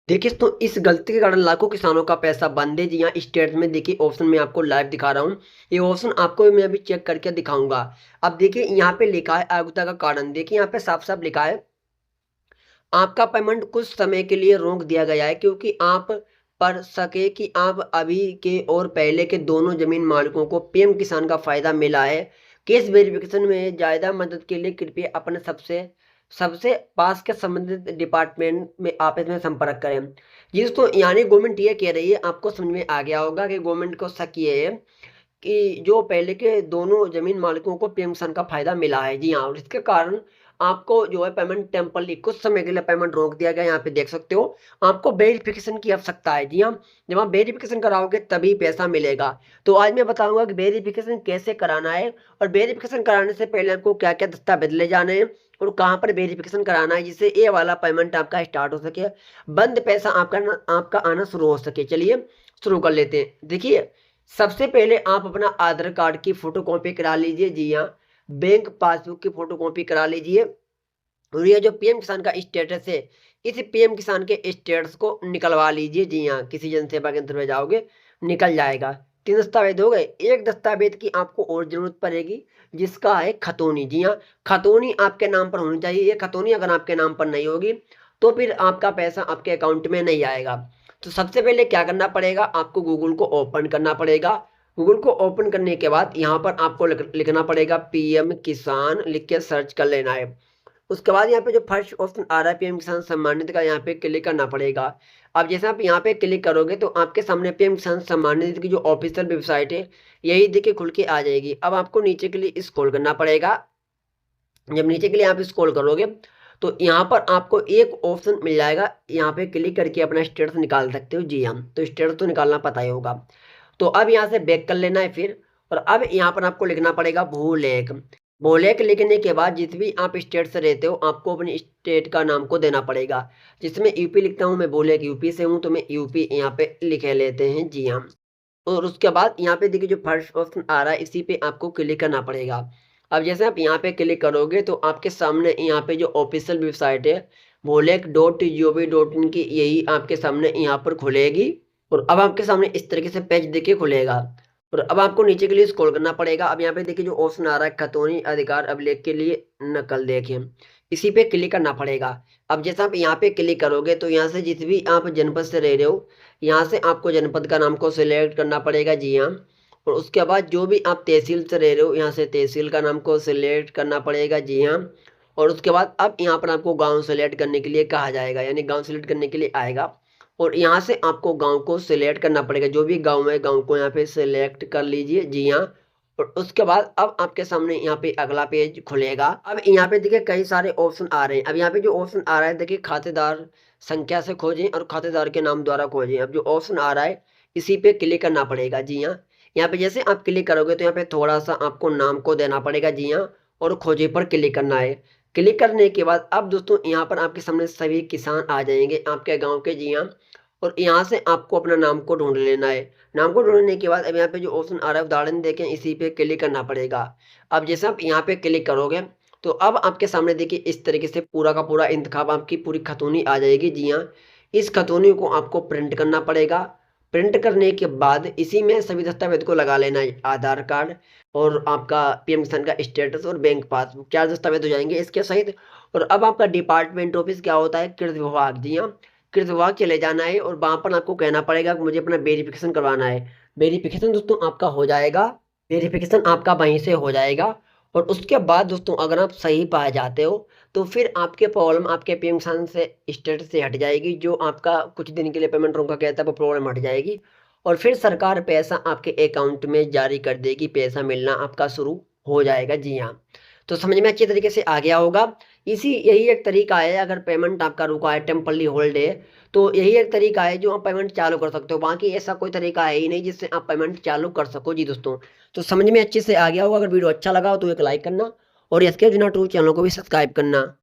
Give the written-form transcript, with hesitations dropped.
देखिए तो इस गलती के कारण लाखों किसानों का पैसा बंद है। जी हाँ, स्टेट में देखिए ऑप्शन मैं आपको लाइव दिखा रहा हूँ। ये ऑप्शन आपको मैं अभी चेक करके दिखाऊँगा। अब देखिए यहाँ पे लिखा है अयोग्यता का कारण। देखिए यहाँ पे साफ-साफ लिखा है, आपका पेमेंट कुछ समय के लिए रोक दिया गया है क्योंकि आप पढ़ सके कि आप अभी के और पहले के दोनों ज़मीन मालिकों को पीएम किसान का फ़ायदा मिला है। केस वेरिफ़िकेशन में ज़्यादा मदद के लिए कृपया अपने सबसे सबसे पास के संबंधित डिपार्टमेंट में आप इसमें संपर्क करें। जी दोस्तों, यानी गवर्नमेंट ये कह रही है, आपको समझ में आ गया होगा कि गवर्नमेंट को शक ये है कि जो पहले के दोनों ज़मीन मालिकों को पीएम किसान का फ़ायदा मिला है। जी हाँ, और इसके कारण आपको जो है पेमेंट टेम्पररी कुछ समय के लिए पेमेंट रोक दिया गया है, यहाँ पे देख सकते हो। आपको वेरिफ़िकेशन की आवश्यकता है। जी हाँ, जब आप वेरिफ़िकेशन कराओगे तभी पैसा मिलेगा। तो आज मैं बताऊँगा कि वेरिफ़िकेशन कैसे कराना है और वेरिफ़िकेशन कराने से पहले आपको क्या-क्या दस्तावेज़ ले जाने हैं और कहाँ पर वेरिफ़िकेशन कराना है जिससे ये वाला पेमेंट आपका स्टार्ट हो सके, बंद पैसा आपका आना शुरू हो सके। चलिए शुरू कर लेते हैं। देखिए, सबसे पहले आप अपना आधार कार्ड की फ़ोटोकॉपी करा लीजिए। जी हाँ, बैंक पासबुक की फ़ोटोकॉपी करा लीजिए और ये जो पीएम किसान का स्टेटस है, इस पीएम किसान के स्टेटस को निकलवा लीजिए। जी हाँ, किसी जन सेवा केंद्र में जाओगे, निकल जाएगा। 3 दस्तावेज़ हो गए। एक दस्तावेज़ की आपको और ज़रूरत पड़ेगी, जिसका है खतौनी। जी हाँ, खतौनी आपके नाम पर होनी चाहिए। ये खतौनी अगर आपके नाम पर नहीं होगी, तो फिर आपका पैसा आपके अकाउंट में नहीं आएगा। तो सबसे पहले क्या करना पड़ेगा, आपको गूगल को ओपन करना पड़ेगा। गूगल को ओपन करने के बाद यहाँ पर आपको लिखना पड़ेगा पीएम किसान, लिख के सर्च कर लेना है। उसके बाद यहाँ पे जो फर्स्ट ऑप्शन आ रहा है पीएम किसान सम्मान निधि का, यहाँ पे क्लिक करना पड़ेगा। अब जैसे आप यहाँ पे क्लिक करोगे तो आपके सामने पीएम किसान सम्मान निधि की जो ऑफिशियल वेबसाइट है, यही देखिए खुल के आ जाएगी। अब आपको नीचे के लिए स्क्रॉल करना पड़ेगा। जब नीचे के लिए आप स्क्रॉल करोगे तो यहाँ पर आपको एक ऑप्शन मिल जाएगा, यहाँ पे क्लिक करके अपना स्टेटस निकाल सकते हो। जी हाँ, तो स्टेटस तो निकालना पता ही होगा। तो अब यहाँ से बैक कर लेना है फिर, और अब यहाँ पर आपको लिखना पड़ेगा भूलेख। भूलेख लिखने के बाद जिस भी आप स्टेट से रहते हो, आपको अपनी स्टेट का नाम को देना पड़ेगा। जिसमें यूपी लिखता हूँ मैं, भूलेख यूपी से हूँ तो मैं यूपी यहाँ पे लिखे लेते हैं। जी हाँ, और उसके बाद यहाँ पे देखिए जो फर्स्ट ऑप्शन आ रहा है, इसी पे आपको क्लिक करना पड़ेगा। अब जैसे आप यहाँ पे क्लिक करोगे तो आपके सामने यहाँ पे जो ऑफिशियल वेबसाइट है, bolek.gov.in की, यही आपके सामने यहाँ पर खुलेगी। और अब आपके सामने इस तरीके से पेज देखिए खुलेगा। और अब आपको नीचे के लिए स्क्रॉल करना पड़ेगा। अब यहाँ पे देखिए जो ऑप्शन आ रहा है खतौनी अधिकार अभिलेख के लिए नकल, देखिए इसी पे क्लिक करना पड़ेगा। अब जैसे आप यहाँ पे क्लिक करोगे तो यहाँ से जिस भी आप जनपद से रह रहे हो, यहाँ से आपको जनपद का नाम को सिलेक्ट करना पड़ेगा। जी हाँ, और उसके बाद जो भी आप तहसील से रह रहे हो, यहाँ से तहसील का नाम को सिलेक्ट करना पड़ेगा। जी हाँ, और उसके बाद अब यहाँ पर आपको गांव सेलेक्ट करने के लिए कहा जाएगा, यानी गांव सेलेक्ट करने के लिए आएगा। और यहाँ से आपको गांव को सिलेक्ट करना पड़ेगा, जो भी गांव है गांव को यहाँ पे सिलेक्ट कर लीजिए। जी हाँ, और उसके बाद अब आपके सामने यहाँ पे अगला पेज खुलेगा। अब यहाँ पे देखिए कई सारे ऑप्शन आ रहे हैं। अब यहाँ पे जो ऑप्शन आ रहा है देखिए, खातेदार संख्या से खोजें और खातेदार के नाम द्वारा खोजें। अब जो ऑप्शन आ रहा है इसी पे क्लिक करना पड़ेगा। जी हाँ, यहाँ पे जैसे आप क्लिक करोगे तो यहाँ पे थोड़ा सा आपको नाम को देना पड़ेगा। जी हाँ, और खोजे पर क्लिक करना है। क्लिक करने के बाद अब दोस्तों यहाँ पर आपके सामने सभी किसान आ जाएंगे आपके गाँव के। जी हाँ, और यहाँ से आपको अपना नाम को ढूंढ लेना है। नाम को ढूंढने के बाद अब यहाँ पे जो ऑप्शन आ रहा है उदाहरण देखें, इसी पे क्लिक करना पड़ेगा। अब जैसे आप यहाँ पे क्लिक करोगे तो अब आपके सामने देखिए इस तरीके से पूरा का पूरा इंतखाब, आपकी पूरी खतौनी आ जाएगी। जी हाँ, इस खतौनी को आपको प्रिंट करना पड़ेगा। प्रिंट करने के बाद इसी में सभी दस्तावेज को लगा लेना है, आधार कार्ड और आपका पीएम किसान का स्टेटस और बैंक पासबुक, 4 दस्तावेज हो जाएंगे इसके सहित। और अब आपका डिपार्टमेंट ऑफिस क्या होता है, कृषि विभाग। जी हाँ, कृषि विभाग चले जाना है और वहाँ पर आपको कहना पड़ेगा कि मुझे अपना वेरिफिकेशन करवाना है। वेरिफिकेशन दोस्तों आपका हो जाएगा, वेरिफिकेशन आपका वहीं से हो जाएगा। और उसके बाद दोस्तों अगर आप सही पाए जाते हो तो फिर आपके प्रॉब्लम आपके पीएम किसान से स्टेटस से हट जाएगी। जो आपका कुछ दिन के लिए पेमेंट रोका गया था वो प्रॉब्लम हट जाएगी और फिर सरकार पैसा आपके अकाउंट में जारी कर देगी, पैसा मिलना आपका शुरू हो जाएगा। जी हाँ, तो समझ में अच्छी तरीके से आ गया होगा। इसी यही एक तरीका है, अगर पेमेंट आपका रुका है, टेम्परली होल्ड है, तो यही एक तरीका है जो आप पेमेंट चालू कर सकते हो। बाकी ऐसा कोई तरीका है ही नहीं जिससे आप पेमेंट चालू कर सको। जी दोस्तों, तो समझ में अच्छे से आ गया होगा। अगर वीडियो अच्छा लगा हो तो एक लाइक करना और एस के टू चैनल को भी सब्सक्राइब करना।